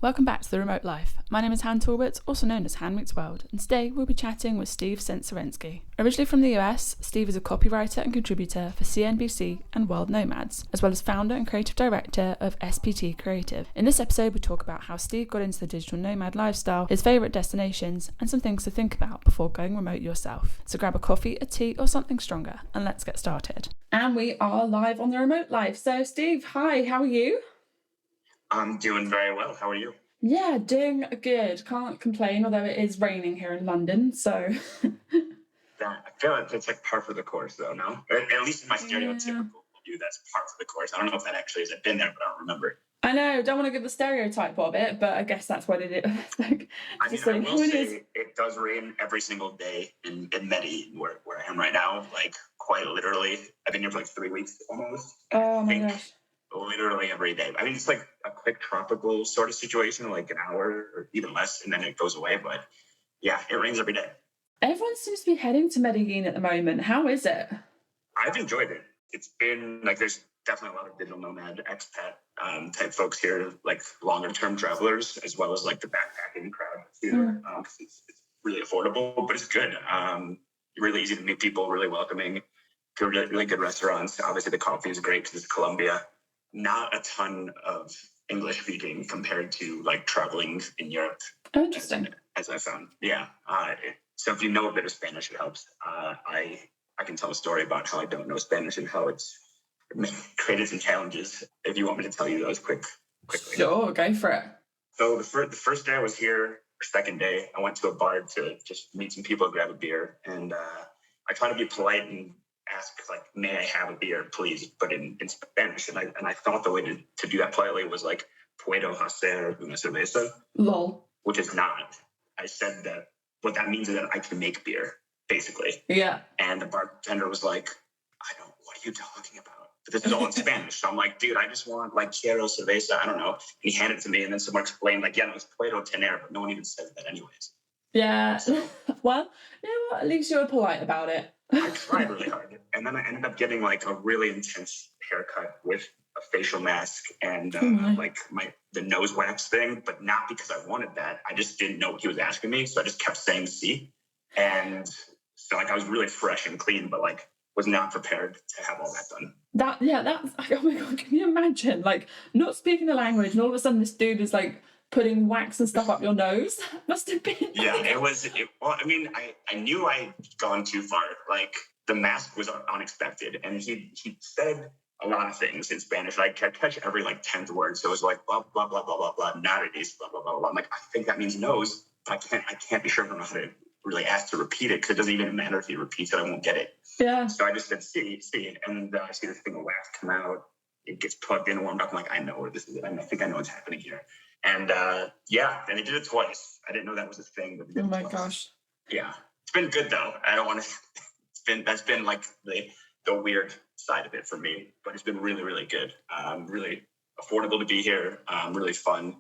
Welcome back to The Remote Life. My name is Han Talbot, also known as Han Meets World, and today we'll be chatting with Steve Tsentserensky. Originally from the US, Steve is a copywriter and contributor for CNBC and World Nomads, as well as founder and creative director of SPT Creative. In this episode, we talk about how Steve got into the digital nomad lifestyle, his favourite destinations, and some things to think about before going remote yourself. So grab a coffee, a tea, or something stronger, and let's get started. And we are live on The Remote Life. So Steve, hi, how are you? I'm doing very well. How are you? Yeah, doing good. Can't complain, although it is raining here in London, so... I feel like it's like par for the course, though, no? At least in my stereotypical view, that's par for the course. I don't know if that actually has been there, but I don't remember. I know, don't want to give the stereotype of it, but I guess that's what it is. I will say it does rain every single day in Medellin, where I am right now, like quite literally. I've been here for like 3 weeks almost. Oh my gosh. Literally every day. I mean, it's like a quick tropical sort of situation, like an hour or even less, and then it goes away. But yeah, it rains every day. Everyone seems to be heading to Medellin at the moment. How is it? I've enjoyed it. It's been like there's definitely a lot of digital nomad expat type folks here, like longer term travelers, as well as like the backpacking crowd here. It's really affordable, but it's good. Really easy to meet people, really welcoming, really good restaurants. Obviously, the coffee is great because it's Colombia. Not a ton of English speaking compared to like traveling in Europe. Interesting. As I found. Yeah. So if you know a bit of Spanish, it helps. I can tell a story about how I don't know Spanish and how it's created some challenges. If you want me to tell you those quickly. Sure, go for it. So the first day I was here, or second day, I went to a bar to just meet some people, grab a beer. And I try to be polite and ask, like, may I have a beer, please, but in Spanish. And I thought the way to do that politely was like, puedo hacer una cerveza? Lol. Which is not. I said that what that means is that I can make beer, basically. Yeah. And the bartender was like, what are you talking about? But this is all in Spanish. So I'm like, dude, I just want like quiero cerveza. I don't know. And he handed it to me, and then someone explained, like, yeah, no, it's puedo tener, but no one even says that anyways. Yeah. Well, you know what? At least you were polite about it. I tried really hard. And then I ended up getting like a really intense haircut with a facial mask and like the nose wax thing, but not because I wanted that. I just didn't know what he was asking me. So I just kept saying "sí." And so like I was really fresh and clean, but like was not prepared to have all that done. That's oh my God, can you imagine? Like not speaking the language and all of a sudden this dude is like putting wax and stuff up your nose. Must have been. Yeah, well, I mean, I knew I'd gone too far. Like the mask was unexpected, and he said a lot of things in Spanish. I could catch every like 10th word. So it was like blah blah blah blah blah blah nariz, blah blah blah blah. I'm like, I think that means nose. I can't be sure if I'm not going to really ask to repeat it because it doesn't even matter if he repeats it. I won't get it. Yeah. So I just said see, and I see this thing of wax come out. It gets plugged in and warmed up. I'm like, I know where this is. I think I know what's happening here. And and they did it twice. I didn't know that was a thing. But oh my gosh. Yeah, it's been good though. I don't want to. That's been like the weird side of it for me, but it's been really really good. Really affordable to be here. Really fun,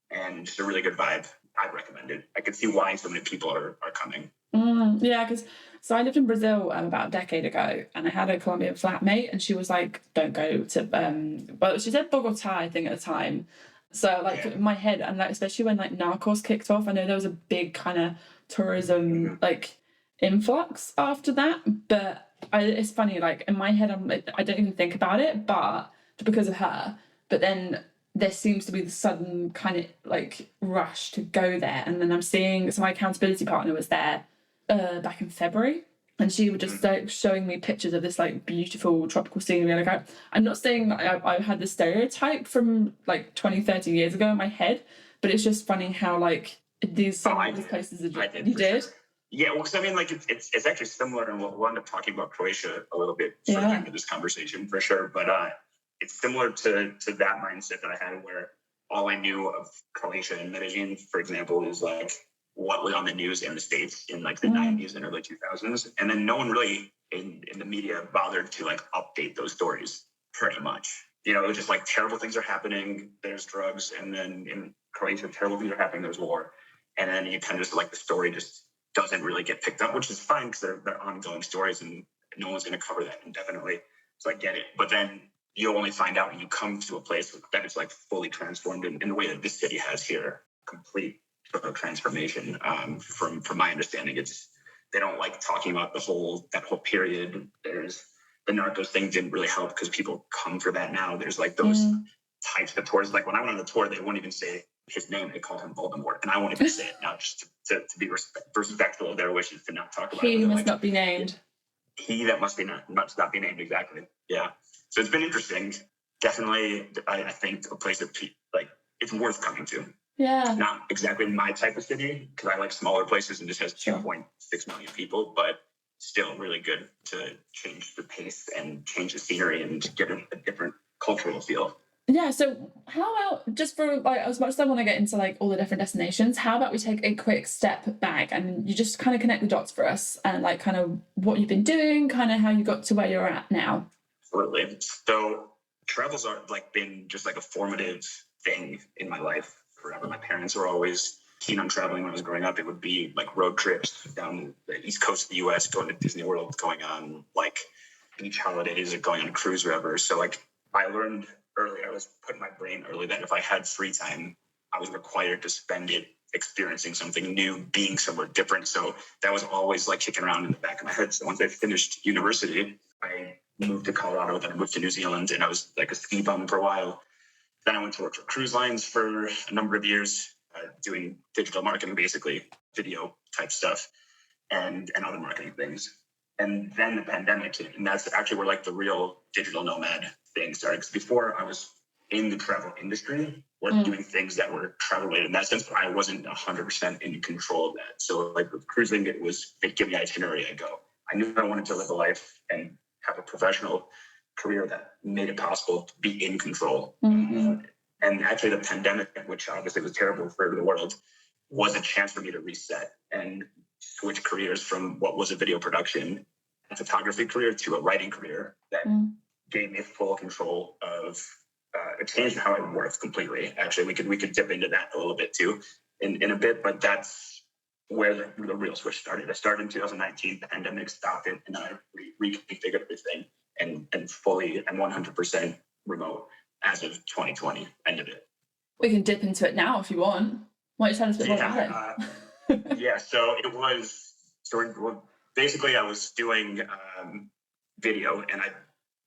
and just a really good vibe. I'd recommend it. I can see why so many people are coming. Yeah, because I lived in Brazil about a decade ago, and I had a Colombian flatmate, and she was like, "Don't go to." Well, she said Bogota, I think, at the time. So like in my head, and like especially when like Narcos kicked off, I know there was a big kind of tourism like influx after that. But it's funny, like in my head, I don't even think about it, but because of her. But then there seems to be the sudden kind of like rush to go there, and then I'm seeing. So my accountability partner was there back in February. And she was just like showing me pictures of this like beautiful tropical scenery. Like I'm not saying that I had the stereotype from like 20, 30 years ago in my head, but it's just funny how like these places are just, you did? Sure. Yeah, well, because I mean, like it's actually similar, and we'll end up talking about Croatia a little bit further into this conversation for sure. But it's similar to that mindset that I had, where all I knew of Croatia and Medellin, for example, is like what was on the news in the States in like the 90s and early 2000s. And then no one really in the media bothered to like update those stories pretty much. You know, it was just like terrible things are happening, there's drugs. And then in Croatia, terrible things are happening, there's war. And then you kind of just like the story just doesn't really get picked up, which is fine because they're ongoing stories and no one's going to cover that indefinitely. So I get it. But then you'll only find out when you come to a place that is like fully transformed in the way that this city has here. Complete total transformation. From my understanding, they don't like talking about that whole period. There's the Narcos thing didn't really help because people come for that now. There's like those types of tours. Like when I went on the tour, they won't even say his name. They called him Voldemort, and I won't even say it now, just to be respectful of their wishes to not talk about it. He must not be named. He that must not be named, exactly. Yeah. So it's been interesting. Definitely, I think a place that like it's worth coming to. Yeah. Not exactly my type of city because I like smaller places and just has 2.6 million people, but still really good to change the pace and change the scenery and get a different cultural feel. Yeah, so how about, just for like, as much as I want to get into like all the different destinations, how about we take a quick step back and you just kind of connect the dots for us and like kind of what you've been doing, kind of how you got to where you're at now. Absolutely. So travels are like been just like a formative thing in my life forever. My parents were always keen on traveling when I was growing up. It would be like road trips down the east coast of the US, going to Disney World, going on like beach holidays, or going on a cruise, wherever. So like I learned early, I was put in my brain early that if I had free time, I was required to spend it experiencing something new, being somewhere different. So that was always like kicking around in the back of my head. So once I finished university, I moved to Colorado, then I moved to New Zealand, and I was like a ski bum for a while. Then I went to work for cruise lines for a number of years, doing digital marketing, basically video type stuff and other marketing things. And then the pandemic hit, and that's actually where like the real digital nomad thing started. Because before I was in the travel industry or doing things that were travel related in that sense, but I wasn't 100% in control of that. So like with cruising, it was, they'd give me an itinerary, I go. I knew I wanted to live a life and have a professional career that made it possible to be in control. And actually the pandemic, which obviously was terrible for the world, was a chance for me to reset and switch careers from what was a video production and photography career to a writing career that gave me full control of it changed how I worked completely. Actually, we could dip into that a little bit too in a bit, but that's where the real switch started. I started in 2019, the pandemic stopped it, and I reconfigured everything and fully and 100% remote as of 2020, ended it. We can dip into it now if you want. Why don't you tell us a bit more about it? Yeah, so it was, basically I was doing video, and I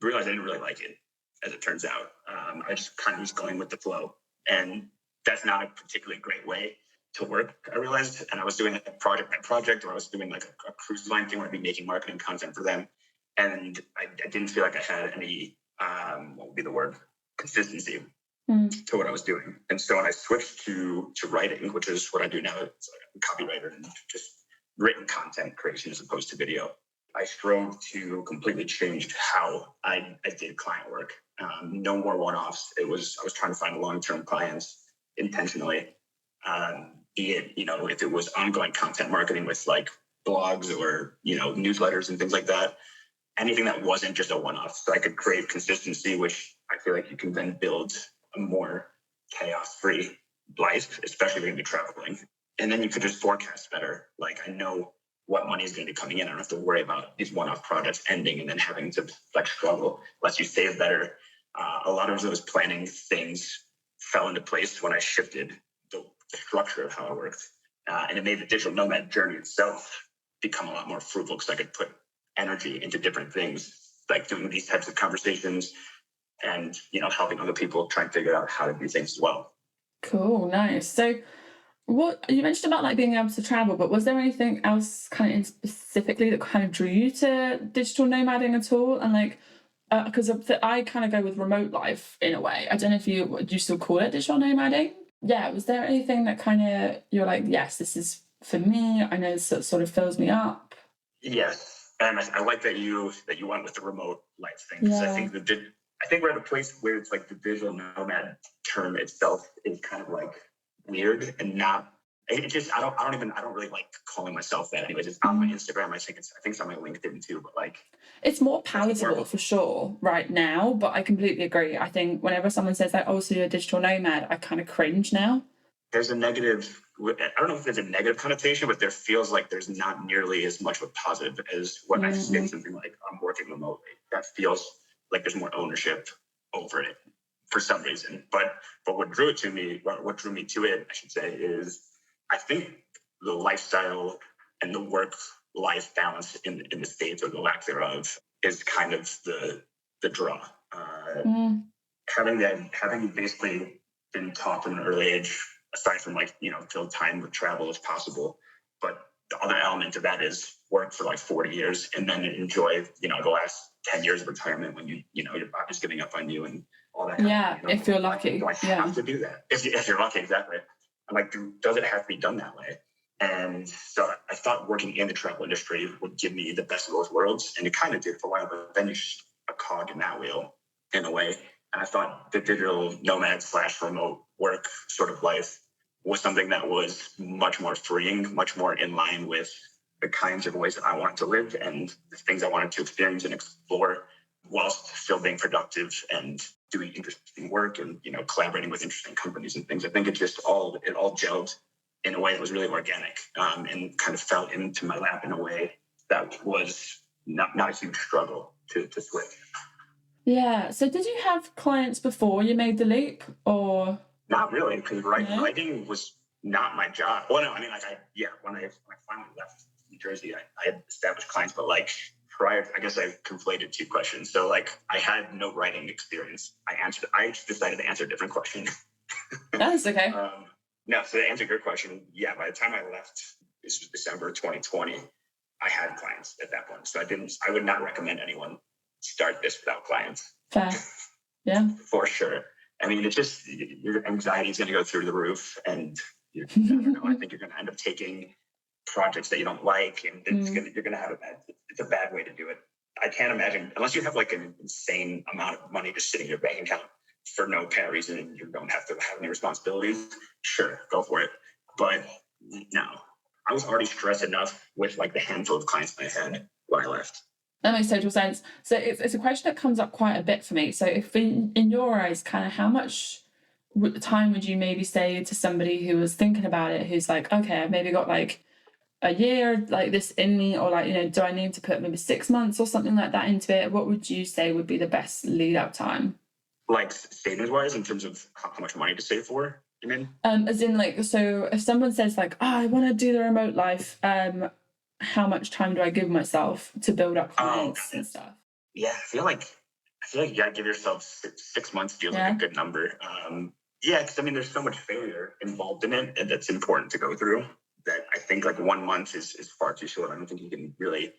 realized I didn't really like it, as it turns out. I just kind of was going with the flow, and that's not a particularly great way to work, I realized. And I was doing a project by project, or I was doing like a cruise line thing where I'd be making marketing content for them. And I didn't feel like I had any, what would be the word, consistency to what I was doing. And so when I switched to writing, which is what I do now, it's like I'm a copywriter and just written content creation as opposed to video, I strove to completely change how I did client work. No more one-offs. I was trying to find long-term clients intentionally, be it, if it was ongoing content marketing with like blogs or, newsletters and things like that, anything that wasn't just a one-off. So I could create consistency, which I feel like you can then build a more chaos-free life, especially when you're traveling. And then you could just forecast better. Like I know what money is going to be coming in. I don't have to worry about these one-off projects ending and then having to like struggle. Lets you save better. A lot of those planning things fell into place when I shifted the structure of how I worked. And it made the digital nomad journey itself become a lot more fruitful because I could put energy into different things, like doing these types of conversations and, helping other people try and figure out how to do things as well. Cool, nice. So what you mentioned about like being able to travel, but was there anything else kind of specifically that kind of drew you to digital nomading at all? And like, because I kind of go with remote life in a way. I don't know if you still call it digital nomading? Yeah, was there anything that kind of you're like, yes, this is for me, I know this sort of fills me up? Yes, and I like that you went with the remote life thing, because I think we're at a place where it's like the digital nomad term itself is kind of like weird and not. It just I don't really like calling myself that. Anyways, it's on my Instagram. I think it's on my LinkedIn too. But like, it's more palatable for sure right now. But I completely agree. I think whenever someone says like, "Oh, so you're a digital nomad," I kind of cringe now. There's a negative. I don't know if there's a negative connotation, but there feels like there's not nearly as much of a positive as when I say something like I'm working remotely. That feels like there's more ownership over it for some reason. But what drew me to it, I should say, is I think the lifestyle and the work-life balance in the States, or the lack thereof, is kind of the draw. Having basically been taught from an early age, aside from fill time with travel as possible, but the other element of that is work for like 40 years and then enjoy the last 10 years of retirement when your body's giving up on you and all that. Yeah, if you're lucky. Do I have to do that? If you're lucky, exactly. I'm like, does it have to be done that way? And so I thought working in the travel industry would give me the best of both worlds, and it kind of did for a while, but then you're just a cog in that wheel in a way. And I thought the digital nomad / remote work sort of life was something that was much more freeing, much more in line with the kinds of ways that I wanted to live and the things I wanted to experience and explore, whilst still being productive and doing interesting work and collaborating with interesting companies and things. I think it all gelled in a way that was really organic, and kind of fell into my lap in a way that was not a huge struggle to switch. Yeah. So did you have clients before you made the leap, or? Not really, because writing was not my job. Well, no, I mean, when I finally left New Jersey, I had established clients, but prior, I guess I conflated two questions. So I had no writing experience. I just decided to answer a different question. That's okay. No, so to answer your question, yeah, by the time I left, this was December 2020, I had clients at that point. So I would not recommend anyone start this without clients. Fair. Yeah. For sure. I mean, it's just, your anxiety is going to go through the roof, and I don't know, I think you're going to end up taking projects that you don't like, and you're going to have it's a bad way to do it. I can't imagine, unless you have an insane amount of money just sitting in your bank account for no apparent reason, and you don't have to have any responsibilities, sure, go for it. But no, I was already stressed enough with the handful of clients I had when I left. That makes total sense. So it's a question that comes up quite a bit for me. So if in your eyes, kind of how much time would you maybe say to somebody who was thinking about it, who's like, okay, I've maybe got a year this in me, or do I need to put maybe 6 months or something like that into it? What would you say would be the best lead up time? Savings wise, in terms of how much money to save for, you mean? As in so if someone says I want to do the remote life, how much time do I give myself to build up clients and stuff? Yeah, I feel like you gotta give yourself 6 months feels like a good number. Because there's so much failure involved in it, and that's important to go through, that I think 1 month is far too short. I don't think you can really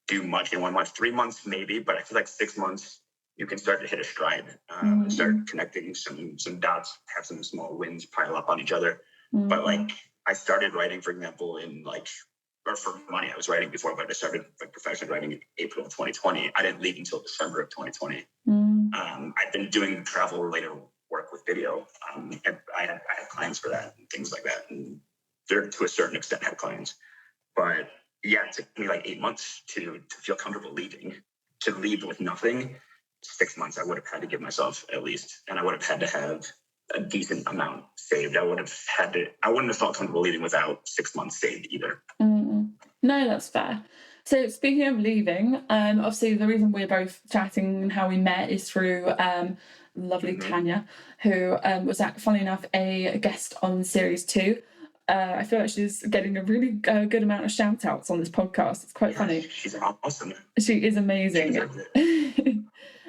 do much in 1 month. 3 months maybe, but I feel 6 months you can start to hit a stride, and start connecting some dots, have some small wins pile up on each other. But I started writing, for example, in or for money, I was writing before, but I started professionally writing in April of 2020. I didn't leave until December of 2020. I've been doing travel related work with video. And I had clients for that and things like that. And they're, to a certain extent, had clients. But yeah, it took me 8 months to feel comfortable leaving. To leave with nothing, 6 months I would have had to give myself at least, and I would have had to have a decent amount saved. I wouldn't have felt comfortable leaving without 6 months saved either. No, that's fair. So speaking of leaving, obviously the reason we're both chatting and how we met is through lovely Tanya, who was, funnily enough, a guest on series 2. I feel like she's getting a really good amount of shout outs on this podcast. It's quite funny. She's awesome. She is amazing.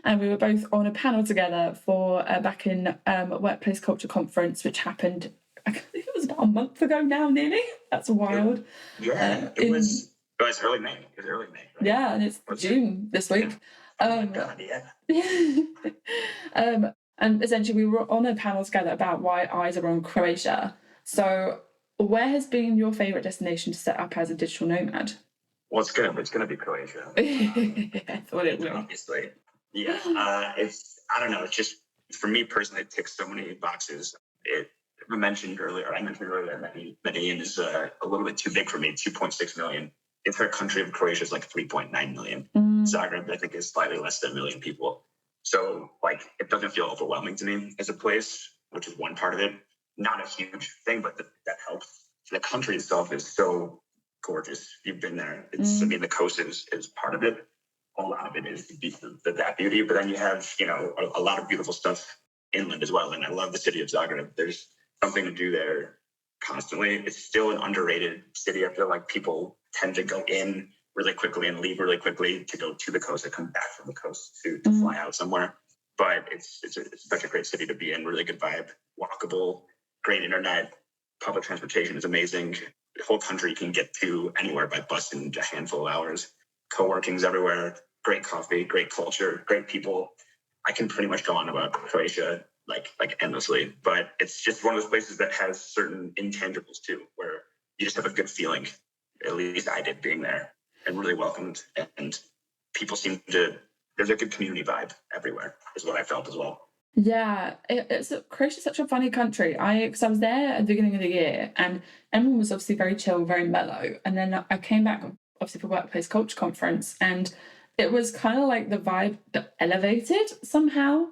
And we were both on a panel together for back in Workplace Culture Conference, which happened, I think it was about a month ago now, nearly. That's wild. It was early May. It was early May. Right? Yeah, and it's June this week. And essentially we were on a panel together about why eyes are on Croatia. So where has been your favourite destination to set up as a digital nomad? Well, it's gonna be Croatia. I thought it would. Obviously. Yeah. I don't know. It's just, for me personally, it ticks so many boxes. I mentioned earlier that Medellin is a little bit too big for me, 2.6 million. The entire country of Croatia is 3.9 million. Zagreb, I think, is slightly less than 1 million people. So it doesn't feel overwhelming to me as a place, which is one part of it. Not a huge thing, but that helps. The country itself is so gorgeous. You've been there. The coast is part of it. A lot of it is that beauty. But then you have, a lot of beautiful stuff inland as well. And I love the city of Zagreb. There's something to do there constantly. It's still an underrated city. I feel like people tend to go in really quickly and leave really quickly to go to the coast and come back from the coast to fly out somewhere. But it's such a great city to be in. Really good vibe, walkable, great internet, public transportation is amazing. The whole country you can get to anywhere by bus in a handful of hours. Co-working's everywhere, great coffee, great culture, great people. I can pretty much go on about Croatia like endlessly, but it's just one of those places that has certain intangibles too, where you just have a good feeling. At least I did being there, and really welcomed, and people seem to, there's a good community vibe everywhere is what I felt as well. Yeah, Croatia's such a funny country. Because I was there at the beginning of the year, and everyone was obviously very chill, very mellow. And then I came back, obviously, for Workplace Culture Conference, and it was kind of like the vibe that elevated somehow,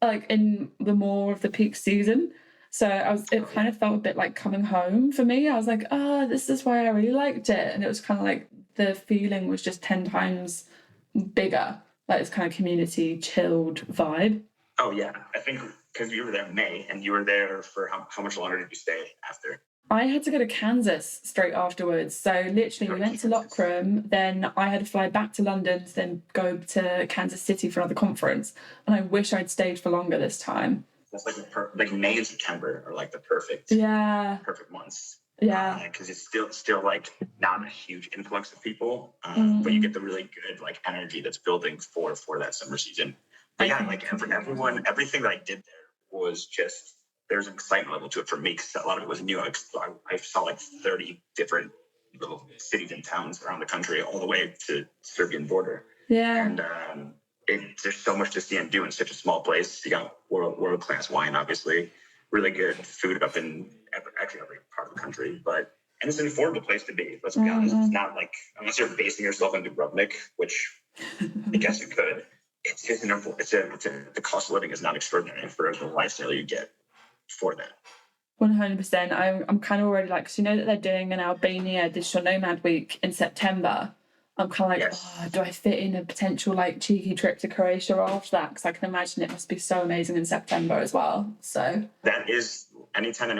like in the more of the peak season. So it kind of felt a bit like coming home for me. I was like, this is why I really liked it. And it was kind of like the feeling was just 10 times bigger, like this kind of community chilled vibe. Oh, yeah. I think because you were there in May, and you were there for how much longer did you stay after? I had to go to Kansas straight afterwards. So literally we went to Lockroom, then I had to fly back to London to then go to Kansas City for another conference. And I wish I'd stayed for longer this time. That's like May and September are like the perfect months. Yeah. Because it's still like not a huge influx of people, but you get the really good like energy that's building for that summer season. But yeah, like everything that I did there was just, there's an excitement level to it for me because a lot of it was new. I saw like 30 different little cities and towns around the country, all the way to Serbian border. Yeah. And there's so much to see and do in such a small place. You got world-class wine, obviously, really good food up in every part of the country. And it's an affordable place to be. Let's be honest. It's not like, unless you're basing yourself in Dubrovnik, which I guess you could. It's just the cost of living is not extraordinary for the lifestyle you get for that. 100%. I'm kind of already like, because you know that they're doing an Albania Digital Nomad Week in September. I'm kind of like, yes. Do I fit in a potential like cheeky trip to Croatia after that? Because I can imagine it must be so amazing in September as well. So that is, anytime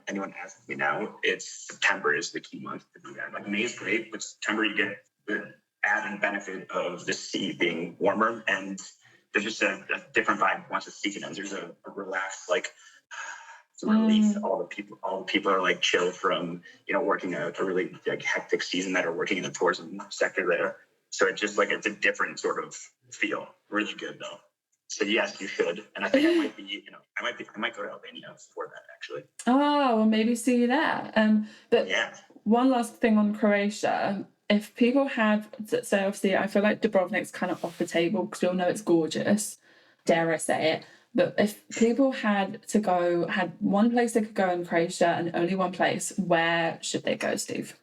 anyone asks me now, it's September is the key month to do that. Like May is great, but September you get the added benefit of the sea being warmer, and there's just a different vibe once the season ends. There's a relaxed, like, it's a relief. All the people are like chill from, working a really like hectic season that are working in the tourism sector there. So it's just like, it's a different sort of feel. Really good though. So yes, you should. And I think I might be, I might go to Albania for that actually. Oh, well, maybe see you there. But yeah. One last thing on Croatia. If people had, so obviously I feel like Dubrovnik's kind of off the table because we all know it's gorgeous, dare I say it. But if people had one place they could go in Croatia and only one place, where should they go, Steve?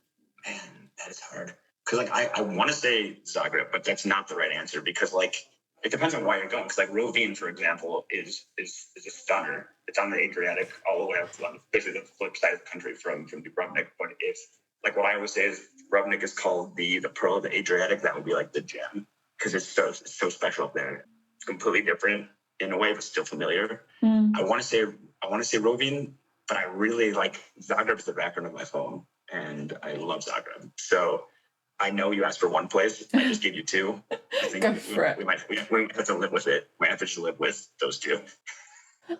Man, that is hard. Because like I want to say Zagreb, but that's not the right answer because like it depends on why you're going. Because like Rovin, for example, is a stunner. It's on the Adriatic all the way up to basically the flip side of the country from Dubrovnik. But if like what I always say is Dubrovnik is called the pearl of the Adriatic, that would be like the gem because it's so special up there. It's completely different in a way, but still familiar. I want to say Rovin, but I really like Zagreb is the background of my phone, and I love Zagreb. So I know you asked for one place. I just gave you two. I think we might have to live with it. We might have to just live with those two.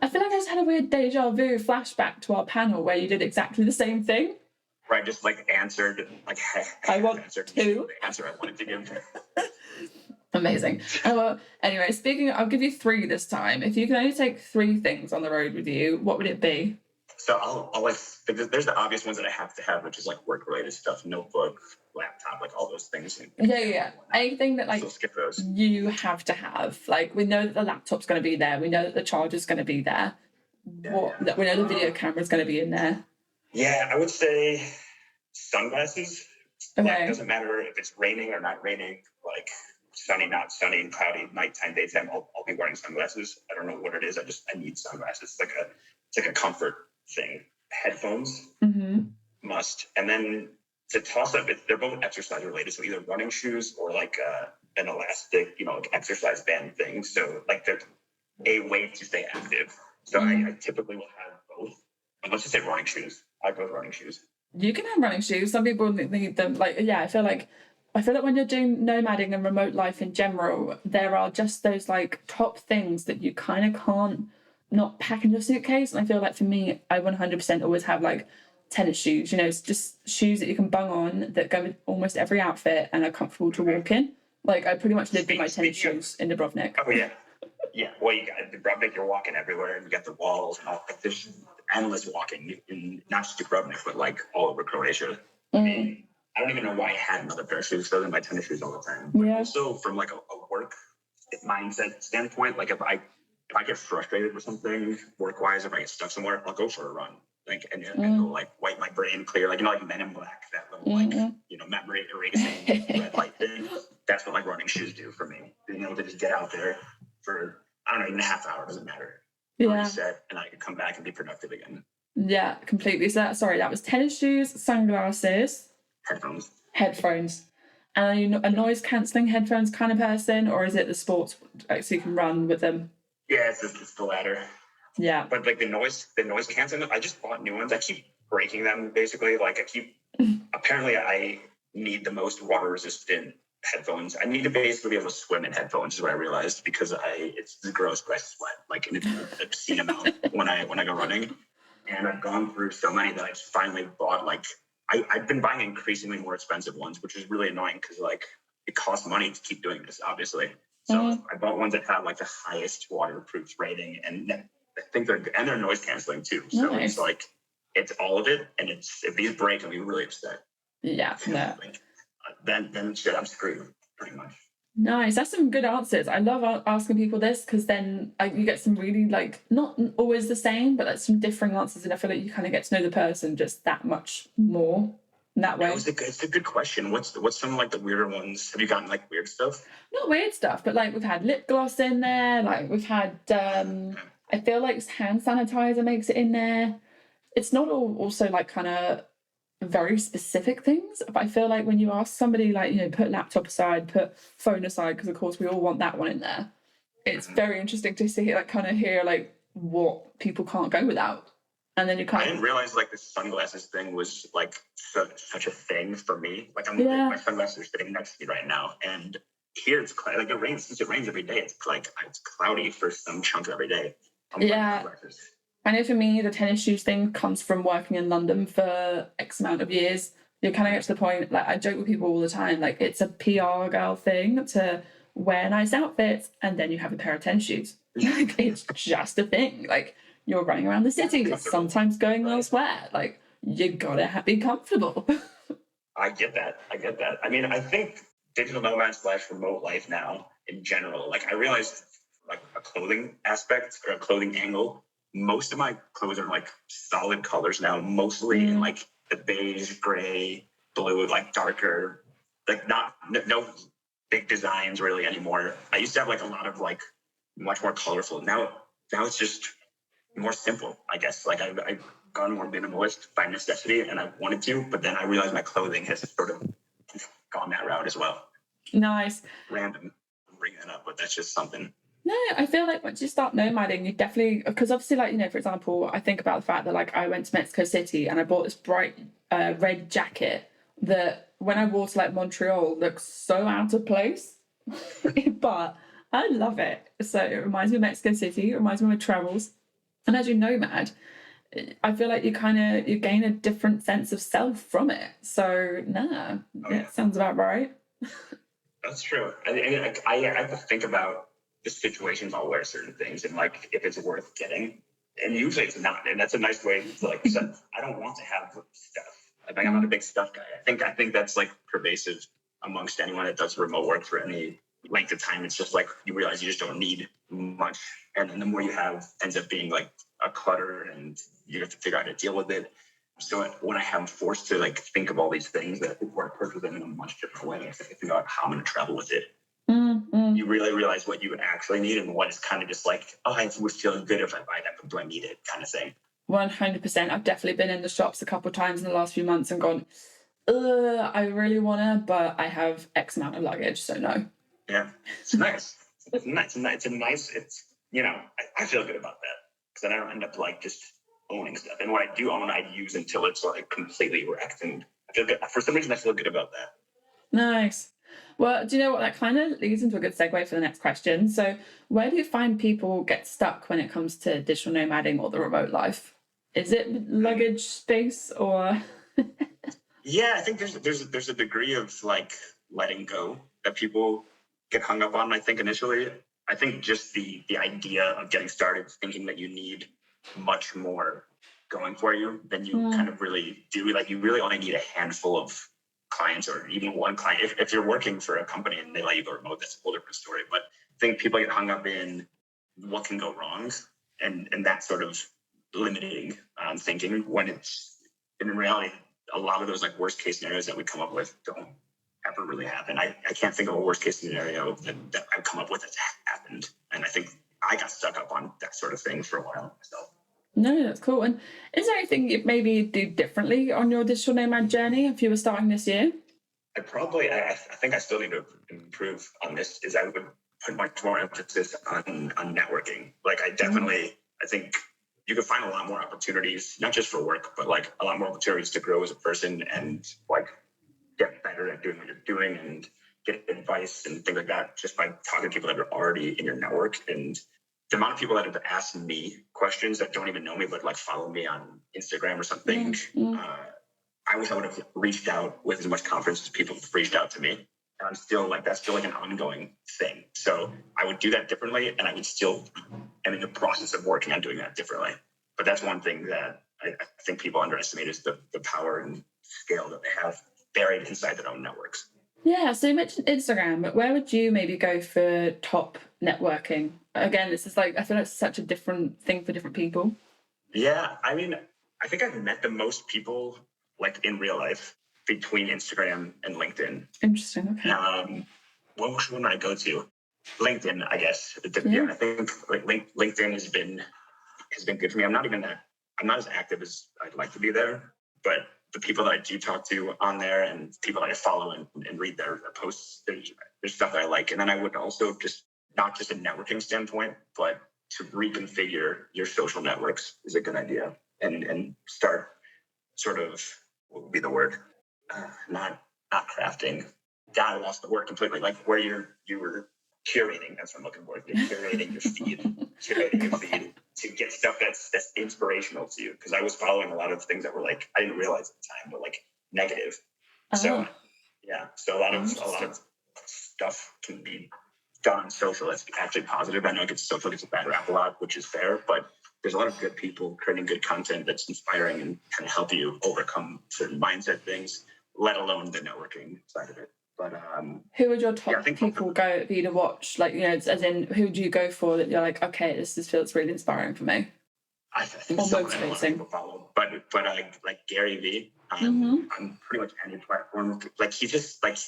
I feel like I just had a weird deja vu flashback to our panel where you did exactly the same thing. Right, just like answered like I want answered two. The answer I wanted to give. Amazing. Well, anyway, I'll give you 3 this time. If you can only take 3 things on the road with you, what would it be? So I'll like, there's the obvious ones that I have to have, which is like work related stuff, notebook, laptop, like all those things. Yeah. Anything that like, so skip those. You have to have. Like, we know that the laptop's going to be there. We know that the charger's going to be there. We know the video camera's going to be in there. Yeah, I would say sunglasses. Okay. Like, it doesn't matter if it's raining or not raining, like sunny, not sunny, cloudy, nighttime, daytime, I'll be wearing sunglasses. I don't know what it is. I need sunglasses. It's like a comfort thing. Headphones, must. And then to toss up, they're both exercise related. So either running shoes or like an elastic, like exercise band thing. So like there's a way to stay active. So I typically will have both. And let's just say running shoes. I go with running shoes. You can have running shoes. Some people need them. I feel like when you're doing nomading and remote life in general, there are just those like top things that you kind of can't not pack in your suitcase. And I feel like for me, I 100% always have like tennis shoes. It's just shoes that you can bung on that go with almost every outfit and are comfortable to walk in. Like I pretty much lived in my tennis shoes in Dubrovnik. Oh yeah. Yeah, well, you got Dubrovnik, you're walking everywhere, and you got the walls and all. Like, there's endless walking, in not just Dubrovnik, but like all over Croatia. I mean, I don't even know why I had another pair of shoes other than my tennis shoes all the time. But also from like a work mindset standpoint, like if I get frustrated with something work-wise, if I get stuck somewhere, I'll go for a run. Like and it'll like wipe my brain clear, like like Men in Black, that little like memory erasing red light thing. That's what like running shoes do for me. Being able to just get out there for, I don't know, even a half hour, doesn't matter. Reset, and I can come back and be productive again. Yeah, completely. So that was tennis shoes, sunglasses, headphones. And are you a noise cancelling headphones kind of person, or is it the sports, like, so you can run with them? Yeah, it's the latter. Yeah. But like the noise cancelling, I just bought new ones. I keep breaking them basically. Like apparently I need the most water resistant headphones. I need to basically be able to swim in headphones is what I realized, because it's gross, but I sweat like an obscene amount when I go running. And I've gone through so many that I just finally bought like I've been buying increasingly more expensive ones, which is really annoying because like it costs money to keep doing this, obviously. So I bought ones that have like the highest waterproof rating, and I think they're noise canceling too. So It's like it's all of it, and if these break, I'll be really upset. Yeah, no. Then shit, I'm screwed pretty much. Nice. That's some good answers. I love asking people this because then you get some really like not always the same, but like some differing answers, and I feel like you kind of get to know the person just that much more in that way. It's a good question. What's some like the weirder ones? Have you gotten like weird stuff? Not weird stuff, but like we've had lip gloss in there. Like we've had I feel like hand sanitizer makes it in there. It's not all also like kind of very specific things, but I feel like when you ask somebody like, put laptop aside, put phone aside, because of course we all want that one in there, it's very interesting to see like kind of hear like what people can't go without. And then I didn't realize like the sunglasses thing was like such a thing for me. Like my sunglasses are sitting next to me right now, and here it's like it rains. Since it rains every day, it's cloudy for some chunk of every day. I know for me, the tennis shoes thing comes from working in London for X amount of years. You kind of get to the point, like I joke with people all the time, like it's a PR girl thing to wear nice outfits and then you have a pair of tennis shoes. Like it's just a thing. Like you're running around the city, sometimes going elsewhere. Like you gotta be comfortable. I get that. I mean, I think digital nomad / remote life now in general, like I realized like a clothing aspect or a clothing angle, most of my clothes are like solid colors now, mostly in like the beige, gray, blue, like darker, like no big designs really anymore. I used to have like a lot of like much more colorful. Now it's just more simple, I guess. Like I've gone more minimalist by necessity, and I wanted to, but then I realized my clothing has sort of gone that route as well. Nice. Random bringing it up, but that's just something. No, I feel like once you start nomading, you definitely, because obviously, like, for example, I think about the fact that, like, I went to Mexico City and I bought this bright red jacket that when I wore to, like, Montreal looks so out of place, but I love it. So it reminds me of Mexico City, it reminds me of my travels. And as you nomad, I feel like you gain a different sense of self from it. So, it sounds about right. That's true. I have to think about the situations I'll wear certain things and like if it's worth getting, and usually it's not, and that's a nice way to like I don't want to have stuff. Like I'm not a big stuff guy. I think that's like pervasive amongst anyone that does remote work for any length of time. It's just like you realize you just don't need much, and then the more you have ends up being like a clutter, and you have to figure out how to deal with it. So when I am forced to like think of all these things that work perfectly in a much different way, I think about how I'm going to travel with it. You really realize what you would actually need and what is kind of just like, oh, I would feel good if I buy that, but do I need it kind of thing. 100%. I've definitely been in the shops a couple of times in the last few months and gone, I really want to, but I have X amount of luggage, so no. Yeah, it's nice. It's nice. I feel good about that because then I don't end up like just owning stuff. And what I do own, I use until it's like completely wrecked. And I feel good. For some reason, I feel good about that. Nice. Well, do you know what? That kind of leads into a good segue for the next question. So where do you find people get stuck when it comes to digital nomading or the remote life? Is it luggage space or? Yeah, I think there's a degree of like letting go that people get hung up on. I think initially, I think just the idea of getting started thinking that you need much more going for you than you kind of really do. Like you really only need a handful of clients or even one client. If you're working for a company and they let you go remote, that's a whole different story. But I think people get hung up in what can go wrong and that sort of limiting thinking when it's in reality, a lot of those like worst case scenarios that we come up with don't ever really happen. I can't think of a worst case scenario that I've come up with that's happened. And I think I got stuck up on that sort of thing for a while myself. No, that's cool. And is there anything you'd maybe do differently on your digital nomad journey if you were starting this year? I think I still need to improve on this. Is I would put much more emphasis on networking. Like I think you can find a lot more opportunities, not just for work, but like a lot more opportunities to grow as a person and like get better at doing what you're doing and get advice and things like that just by talking to people that are already in your network. And the amount of people that have asked me questions that don't even know me, but like follow me on Instagram or something, I wish I would have reached out with as much confidence as people have reached out to me. And that's still like an ongoing thing. So I would do that differently, and I would still am in the process of working on doing that differently. But that's one thing that I think people underestimate is the power and scale that they have buried inside their own networks. Yeah, so you mentioned Instagram, but where would you maybe go for top networking? Again, this is like, I feel like it's such a different thing for different people. Yeah, I mean, I think I've met the most people like in real life between Instagram and LinkedIn. Interesting. Okay. Which one would I go to? LinkedIn, I guess. Yeah, I think like LinkedIn has been good for me. I'm not as active as I'd like to be there, but the people that I do talk to on there and people that I follow and read their posts, there's stuff that I like. And then I would also just, not just a networking standpoint, but to reconfigure your social networks is a good idea and start sort of, what would be the word? Not crafting. God, I lost the word completely. Like where you were curating, that's what I'm looking for. You're curating your feed, to get stuff that's inspirational to you. Because I was following a lot of things that were like, I didn't realize at the time, but like negative. So a lot of stuff can be done on social that's actually positive. I know social gets a bad rap a lot, which is fair, but there's a lot of good people creating good content that's inspiring and kind of help you overcome certain mindset things, let alone the networking side of it. But who would your top people go be to watch? Like, as in, who do you go for that you're like, okay, this feels really inspiring for me? I think someone that a lot of people follow, but like Gary Vee on pretty much any platform. Like he's just like,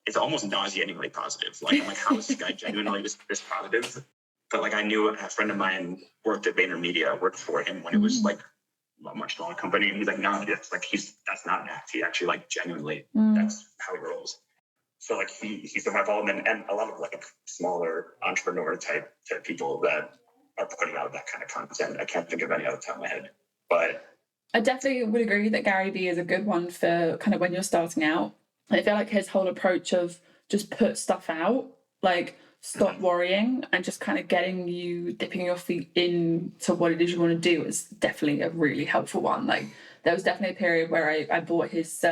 it's almost nauseatingly positive. Like I'm like, how is this guy genuinely this positive? But like I knew a friend of mine worked at VaynerMedia, worked for him when it was like a much smaller company, and he's like, no, that's not an act. He actually like genuinely, that's how he rolls. So like he's the one following, and a lot of like smaller entrepreneur type people that are putting out that kind of content. I can't think of any off the top of my head, but I definitely would agree that Gary Vee is a good one for kind of when you're starting out. I feel like his whole approach of just put stuff out, like stop worrying and just kind of dipping your feet into what it is you want to do is definitely a really helpful one. Like there was definitely a period where I bought his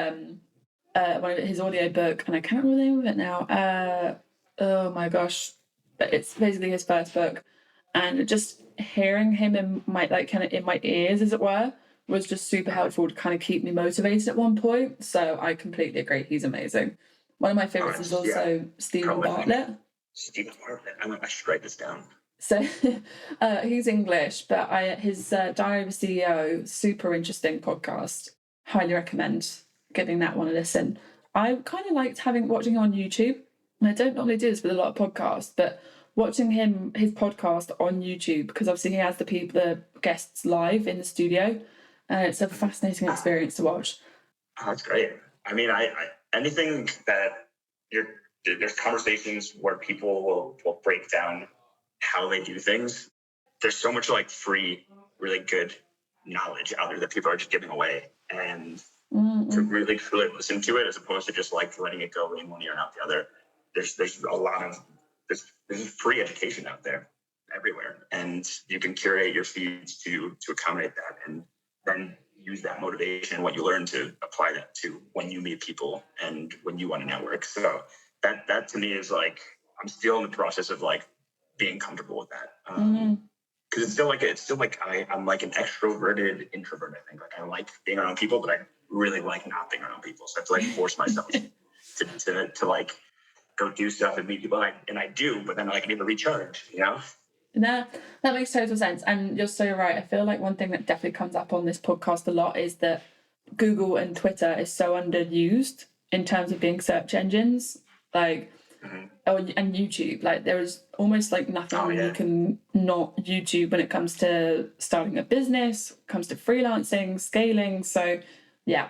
his audio book, and I can't remember the name of it now. Oh my gosh, but it's basically his first book, and just hearing him in my in my ears, as it were, was just super helpful to kind of keep me motivated at one point. So I completely agree. He's amazing. One of my favorites is also Stephen Bartlett. Stephen Bartlett. I should write this down. So he's English, but his Diary of a CEO, super interesting podcast. Highly recommend giving that one a listen. I kind of liked watching him on YouTube, and I don't normally do this with a lot of podcasts, but watching his podcast on YouTube, because obviously he has the guests live in the studio, and it's a fascinating experience to watch. Oh, that's great. I mean, I anything that you're there's conversations where people will break down how they do things. There's so much like free, really good knowledge out there that people are just giving away, and to really truly listen to it as opposed to just like letting it go in one ear and out the other. There's a lot of there's free education out there everywhere, and you can curate your feeds to accommodate that, and then use that motivation, what you learn, to apply that to when you meet people and when you want to network. So that to me is like, I'm still in the process of like being comfortable with that. Because it's still like I'm like an extroverted introvert. I think like I like being around people, but I really like not being around people. So I have to like force myself to like go do stuff and meet people, and I do, but then like I need to recharge, you know? No, that makes total sense. And you're so right. I feel like one thing that definitely comes up on this podcast a lot is that Google and Twitter is so underused in terms of being search engines. Like, and YouTube, like there is almost like nothing you can not YouTube when it comes to starting a business, comes to freelancing, scaling. So yeah,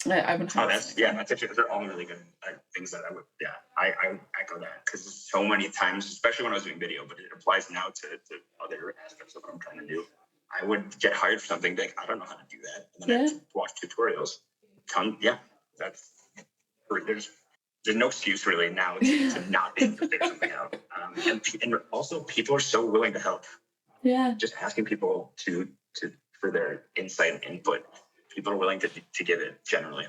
I would have. That's actually, those are all really good things that I echo that, because so many times, especially when I was doing video, but it applies now to other aspects of what I'm trying to do. I would get hired for something like, I don't know how to do that, and then I have to watch tutorials. There's no excuse really now to not be able to figure something out. And also people are so willing to help. Yeah. Just asking people for their insight and input. People are willing to give it generally.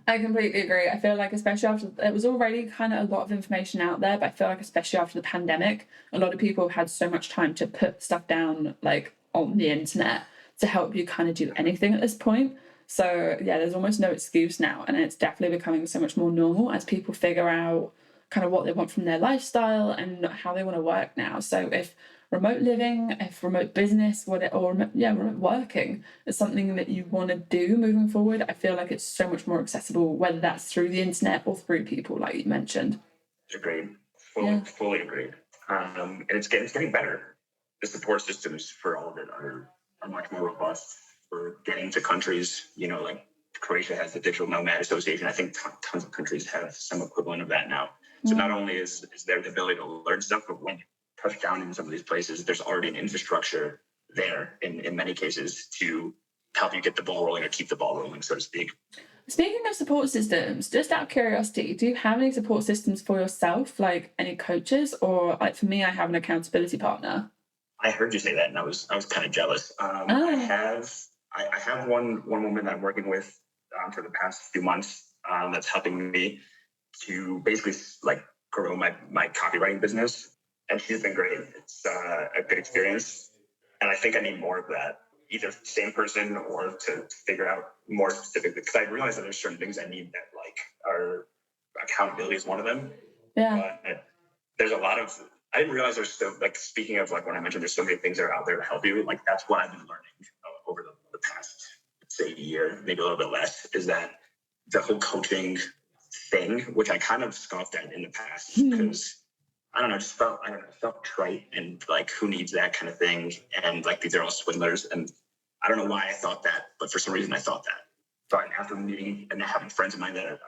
I completely agree. I feel like especially after, it was already kind of a lot of information out there, but I feel like especially after the pandemic, a lot of people had so much time to put stuff down like on the internet to help you kind of do anything at this point. So yeah, there's almost no excuse now, and it's definitely becoming so much more normal as people figure out kind of what they want from their lifestyle and how they want to work now. So if remote living, if remote business, remote working is something that you want to do moving forward, I feel like it's so much more accessible, whether that's through the internet or through people like you mentioned. Agreed. Fully agreed. And it's getting better. The support systems for all of it are much more robust. For getting to countries, like Croatia has the Digital Nomad Association. I think tons of countries have some equivalent of that now. So not only is there the ability to learn stuff, but when you touch down in some of these places, there's already an infrastructure there in many cases to help you get the ball rolling or keep the ball rolling, so to speak. Speaking of support systems, just out of curiosity, do you have any support systems for yourself, like any coaches, or like for me, I have an accountability partner? I heard you say that, and I was kind of jealous. I have one woman that I'm working with for the past few months that's helping me to basically like grow my copywriting business, and she's been great. It's a good experience, and I think I need more of that, either same person or to figure out more specific, because I realize that there's certain things I need that like are accountability is one of them. Yeah. But there's a lot of, I didn't realize there's so, like, speaking of like when I mentioned there's so many things that are out there to help you, like that's what I've been learning over the past, say, year, maybe a little bit less, is that the whole coaching thing, which I kind of scoffed at in the past because I don't know, felt trite and like who needs that kind of thing, and like these are all swindlers, and I don't know why I thought that, but for some reason I thought that. But after meeting and having friends of mine that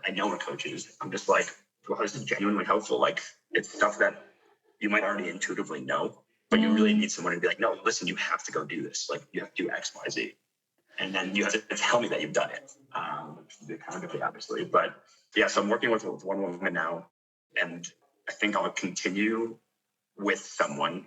I know are coaches, I'm just like, well, this is genuinely helpful. Like it's stuff that you might already intuitively know, but you really need someone to be like, no, listen, you have to go do this. Like you have to do X, Y, Z. And then you have to tell me that you've done it. Accountability, obviously. But yeah, so I'm working with one woman now, and I think I'll continue with someone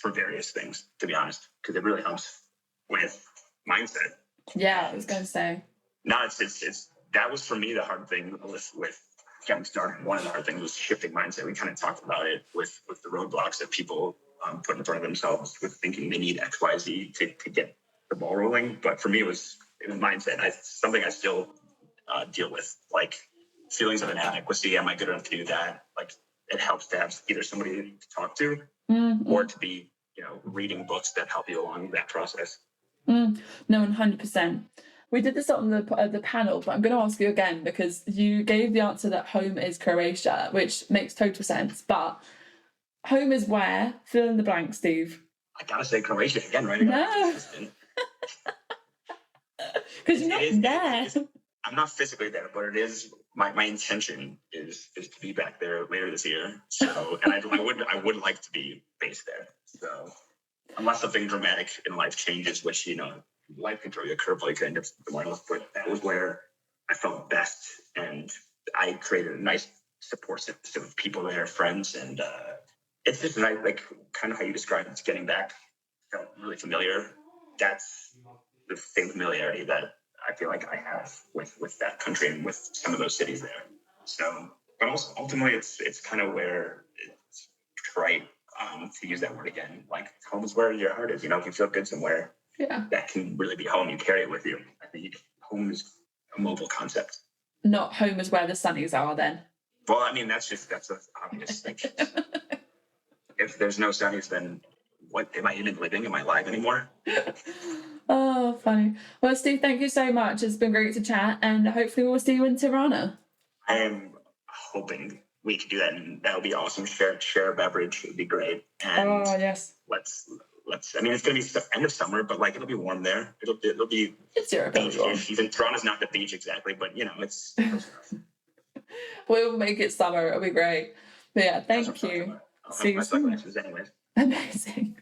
for various things, to be honest, because it really helps with mindset. Yeah, I was going to say. No, it's that was for me the hard thing with getting started. One of the hard things was shifting mindset. We kind of talked about it with the roadblocks that people put in front of themselves with thinking they need X, Y, Z to get the ball rolling. But for me, it was mindset. Something I still deal with, like feelings of inadequacy. Am I good enough to do that? Like it helps to have either somebody to talk to or to be, reading books that help you along that process. No, 100%. We did this on the panel, but I'm going to ask you again because you gave the answer that home is Croatia, which makes total sense. But home is where? Fill in the blank, Steve. I gotta say Croatia again, right? No. Because you're not there. I'm not physically there, but it is my intention is to be back there later this year. So, and I would like to be based there. So, unless something dramatic in life changes, which, life can throw you a curveball, kind of somewhere else. But that was where I felt best, and I created a nice support system of people there, friends, and it's just nice, like kind of how you described it, getting back. Felt really familiar. That's the same familiarity that I feel like I have with that country and with some of those cities there. So, but also ultimately, it's kind of where it's trite to use that word again. Like, home is where your heart is. If you feel good somewhere, that can really be home. You carry it with you. I think home is a mobile concept. Not home is where the sunnies are, then. Well, I mean, that's obvious. Like, if there's no sunnies, then what am I even living? Am I alive anymore? Oh, funny. Well, Steve, thank you so much. It's been great to chat, and hopefully we'll see you in Tirana. I am hoping we can do that, and that would be awesome. Share a beverage would be great. And yes. Let's. I mean, it's gonna be end of summer, but like it'll be warm there. It'll be. It's warm. Even Toronto's not the beach exactly, but it's. We'll make it summer. It'll be great. But yeah, thank you. See you soon. Amazing.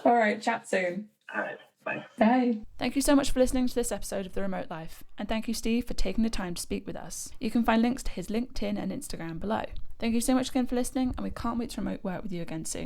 All right, chat soon. All right, bye. Bye. Thank you so much for listening to this episode of The Remote Life, and thank you, Steve, for taking the time to speak with us. You can find links to his LinkedIn and Instagram below. Thank you so much again for listening, and we can't wait to remote work with you again soon.